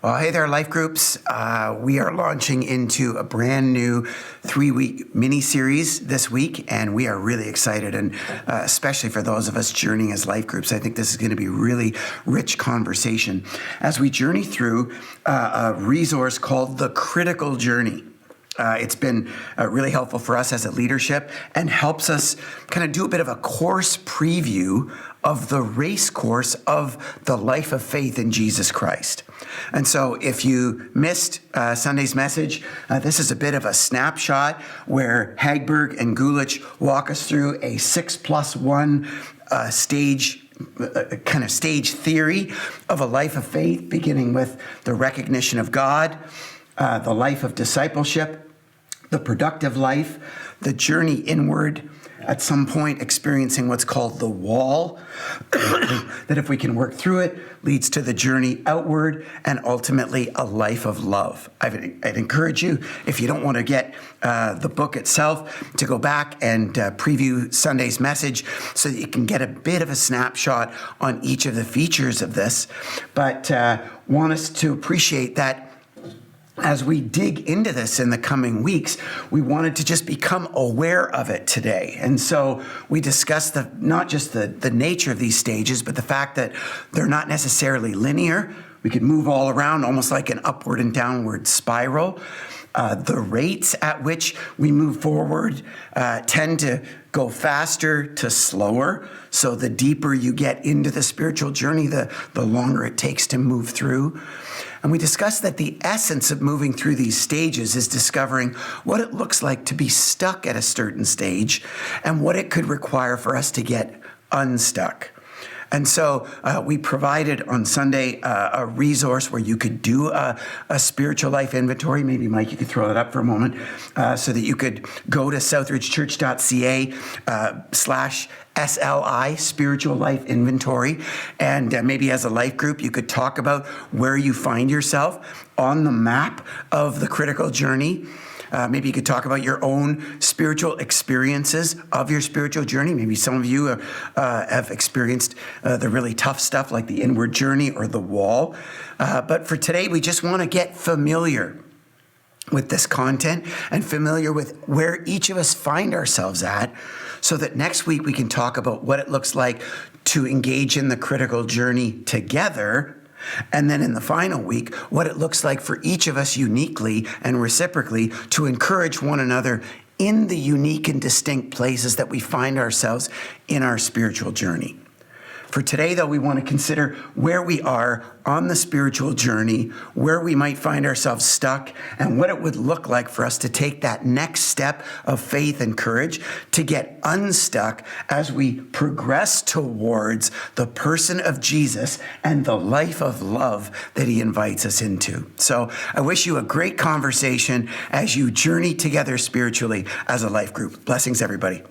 Well, hey there, Life Groups. We are launching into a brand new 3-week mini-series this week, and we are really excited, and especially for those of us journeying as Life Groups, I think this is going to be really rich conversation as we journey through a resource called The Critical Journey. It's been really helpful for us as a leadership and helps us kind of do a bit of a course preview of the race course of the life of faith in Jesus Christ. And so if you missed Sunday's message, this is a bit of a snapshot where Hagberg and Gulich walk us through a 6+1 stage kind of stage theory of a life of faith, beginning with the recognition of God, the life of discipleship, the productive life, the journey inward, at some point experiencing what's called the wall, that if we can work through it, leads to the journey outward and ultimately a life of love. I'd encourage you, if you don't want to get the book itself, to go back and preview Sunday's message so that you can get a bit of a snapshot on each of the features of this. But want us to appreciate that as we dig into this in the coming weeks, we wanted to just become aware of it today. And so we discussed not just the nature of these stages, but the fact that they're not necessarily linear. We could move all around almost like an upward and downward spiral. The rates at which we move forward tend to go faster to slower. So the deeper you get into the spiritual journey, the longer it takes to move through. And we discussed that the essence of moving through these stages is discovering what it looks like to be stuck at a certain stage and what it could require for us to get unstuck. And so we provided on Sunday a resource where you could do a spiritual life inventory. Maybe, Mike, you could throw that up for a moment so that you could go to southridgechurch.ca/SLI, Spiritual Life Inventory. And maybe as a life group, you could talk about where you find yourself on the map of the critical journey. Maybe you could talk about your own spiritual experiences of your spiritual journey. Maybe some of you have experienced the really tough stuff like the inward journey or the wall. But for today, we just want to get familiar with this content and familiar with where each of us find ourselves at, so that next week we can talk about what it looks like to engage in the critical journey together. And then in the final week, what it looks like for each of us uniquely and reciprocally to encourage one another in the unique and distinct places that we find ourselves in our spiritual journey. For today, though, we want to consider where we are on the spiritual journey, where we might find ourselves stuck, and what it would look like for us to take that next step of faith and courage to get unstuck as we progress towards the person of Jesus and the life of love that he invites us into. So I wish you a great conversation as you journey together spiritually as a life group. Blessings, everybody.